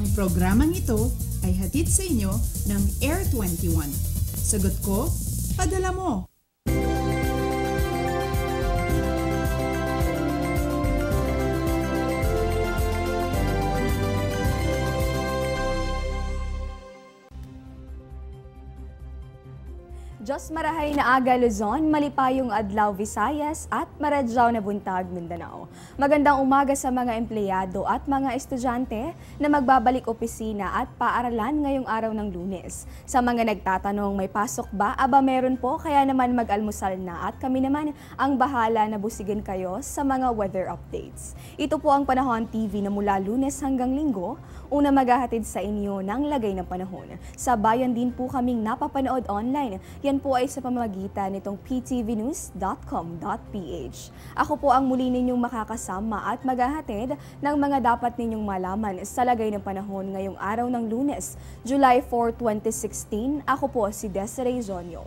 Ang programang ito ay hatid sa inyo ng Air 21. Sagot ko, padala mo! Diyos marahay na aga Luzon, malipayong adlaw Visayas at maradyaw na buntag Mindanao. Magandang umaga sa mga empleyado at mga estudyante na magbabalik opisina at paaralan ngayong araw ng Lunes. Sa mga nagtatanong may pasok ba? Aba meron po, kaya naman mag-almusal na at kami naman ang bahala na busigin kayo sa mga weather updates. Ito po ang Panahon TV na mula Lunes hanggang Linggo, una maghahatid sa inyo ng lagay ng panahon. Sa bayan din po kaming napapanood online. Yan po ay sa pamamagitan nitong ptvnews.com.ph. Ako po ang muli ninyong makakasama at maghahatid ng mga dapat ninyong malaman sa lagay ng panahon ngayong araw ng Lunes, July 4, 2016. Ako po si Desiree Zonyo.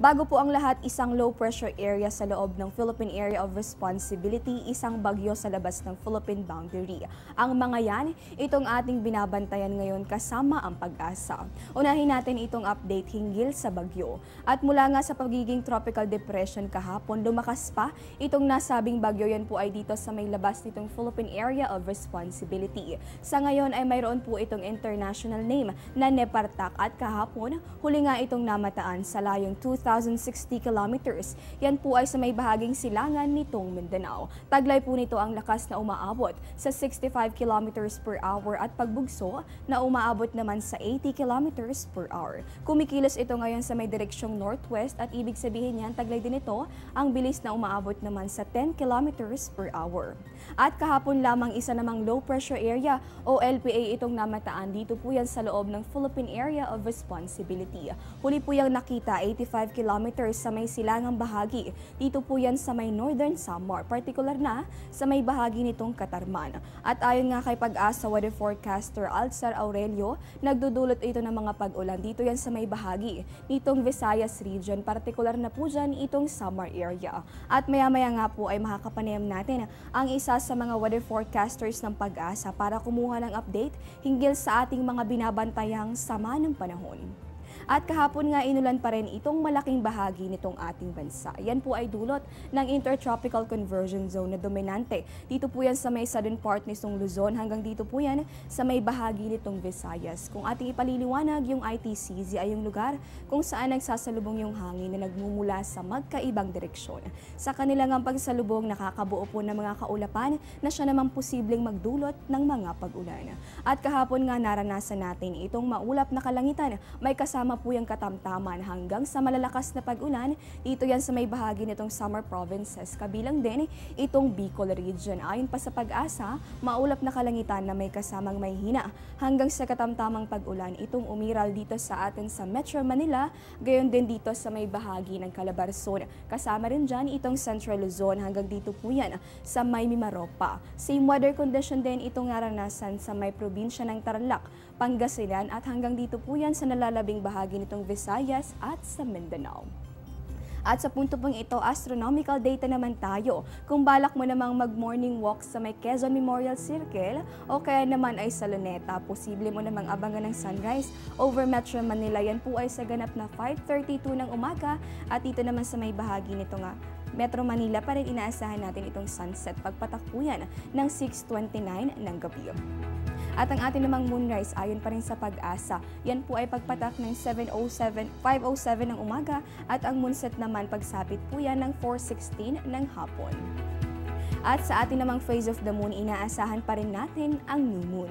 Bago po ang lahat, isang low pressure area sa loob ng Philippine Area of Responsibility, isang bagyo sa labas ng Philippine boundary. Ang mga yan, itong ating binabantayan ngayon kasama ang Pag-asa. Unahin natin itong update hinggil sa bagyo. At mula nga sa pagiging tropical depression kahapon, lumakas pa itong nasabing bagyo. Yan po ay dito sa may labas nitong Philippine Area of Responsibility. Sa ngayon ay mayroon po itong international name na Nepartak at kahapon, huli nga itong namataan sa layong 2,060 kilometers. Yan po ay sa may bahaging silangan nitong Mindanao. Taglay po nito ang lakas na umaabot sa 65 kilometers per hour at pagbugso na umaabot naman sa 80 kilometers per hour. Kumikilos ito ngayon sa may direksyong northwest at ibig sabihin niyan taglay din ito ang bilis na umaabot naman sa 10 kilometers per hour. At kahapon lamang isa namang low pressure area o LPA itong namataan. Dito po yan sa loob ng Philippine Area of Responsibility. Huli po yung nakita 85 kilometers sa may silangang bahagi. Dito po yan sa may Northern Samar, partikular na sa may bahagi nitong Katarman. At ayon nga kay Pag-asa weather forecaster Alzar Aurelio, nagdudulot ito ng mga pag-ulan. Dito yan sa may bahagi nitong Visayas region, partikular na po dyan itong Samar area. At maya-maya nga po ay makakapanayam natin ang isa sa mga weather forecasters ng Pag-asa para kumuha ng update hinggil sa ating mga binabantayang sama ng panahon. At kahapon nga inulan pa rin itong malaking bahagi nitong ating bansa. Yan po ay dulot ng intertropical conversion zone na dominante. Dito po yan sa may southern part nitong Luzon hanggang dito po yan sa may bahagi nitong Visayas. Kung ating ipaliliwanag, yung ITCZ ay yung lugar kung saan nagsasalubong yung hangin na nagmumula sa magkaibang direksyon. Sa kanilang pagsalubong, nakakabuo po ng mga kaulapan na siya naman posibleng magdulot ng mga pag-ulan. At kahapon nga naranasan natin itong maulap na kalangitan, may kasama po yung katamtaman hanggang sa malalakas na pag-ulan. Dito yan sa may bahagi nitong summer provinces, kabilang din itong Bicol region. Ayon pa sa Pag-asa, maulap na kalangitan na may kasamang may hina hanggang sa katamtamang pag-ulan itong umiral dito sa atin sa Metro Manila, gayon din dito sa may bahagi ng Calabarzon. Kasama rin dyan itong Central Luzon hanggang dito po yan sa may Mimaropa. Same weather condition din itong naranasan sa may probinsya ng Tarlac, Pangasinan at hanggang dito po yan sa nalalabing bahagi nitong Visayas at sa Mindanao. At sa punto pong ito, astronomical data naman tayo. Kung balak mo namang mag-morning walk sa may Quezon Memorial Circle o kaya naman ay sa Luneta, posible mo namang abangan ng sunrise over Metro Manila. Yan po ay sa ganap na 5:32 ng umaga at dito naman sa may bahagi nito nga Metro Manila pa rin inaasahan natin itong sunset pagpatakbuyan ng 6:29 ng gabi. At ang ating namang moonrise ayon pa rin sa Pag-asa, yan po ay pagpatak ng 5:07 ng umaga at ang moonset naman pagsapit po yan ng 4:16 ng hapon. At sa ating namang phase of the moon, inaasahan pa rin natin ang new moon.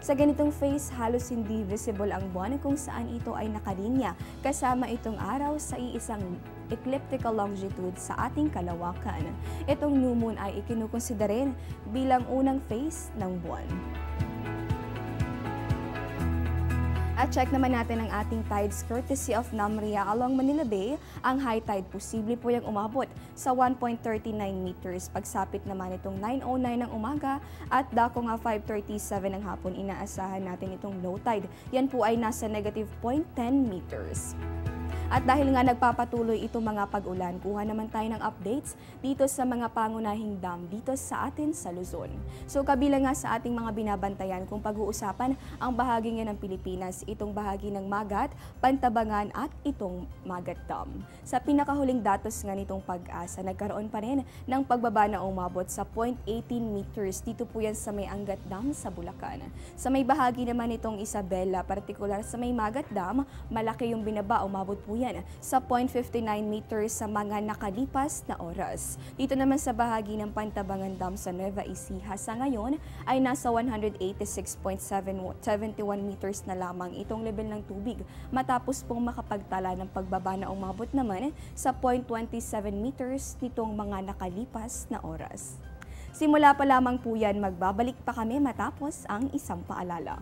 Sa ganitong phase, halos hindi visible ang buwan kung saan ito ay nakalinya kasama itong araw sa iisang ecliptical longitude sa ating kalawakan. Itong new moon ay ikinukonsiderin bilang unang phase ng buwan. At check naman natin ang ating tides courtesy of Namria along Manila Bay. Ang high tide posible po yung umabot sa 1.39 meters. Pagsapit naman itong 9:09 ng umaga at dako nga 5:37 ng hapon inaasahan natin itong low tide. Yan po ay nasa -0.10 meters. At dahil nga nagpapatuloy itong mga pag-ulan, kuha naman tayo ng updates dito sa mga pangunahing dam dito sa atin sa Luzon. So kabilang nga sa ating mga binabantayan kung pag-uusapan ang bahagi nga ng Pilipinas, itong bahagi ng Magat, Pantabangan at itong Magat Dam. Sa pinakahuling datos nga nitong Pag-asa, nagkaroon pa rin ng pagbaba na umabot sa 0.18 meters. Dito po yan sa may Angat Dam sa Bulacan. Sa may bahagi naman itong Isabela, partikular sa may Magat Dam, malaki yung binaba, umabot po yan sa 0.59 meters sa mga nakalipas na oras. Dito naman sa bahagi ng Pantabangan Dam sa Nueva Ecija sa ngayon ay nasa 186.71 meters na lamang itong level ng tubig matapos pong makapagtala ng pagbaba na umabot naman sa 0.27 meters nitong mga nakalipas na oras. Simula pa lamang po yan, magbabalik pa kami matapos ang isang paalala.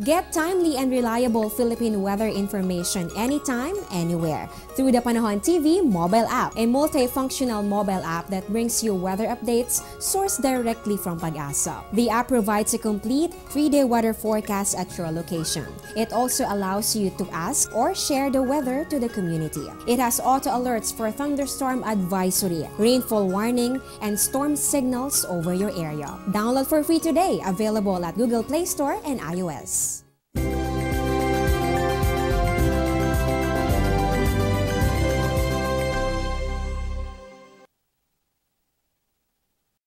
Get timely and reliable Philippine weather information anytime, anywhere through the Panahon TV mobile app, a multifunctional mobile app that brings you weather updates sourced directly from Pag-asa. The app provides a complete 3-day weather forecast at your location. It also allows you to ask or share the weather to the community. It has auto alerts for thunderstorm advisory, rainfall warning, and storm signals over your area. Download for free today, available at Google Play Store and iOS.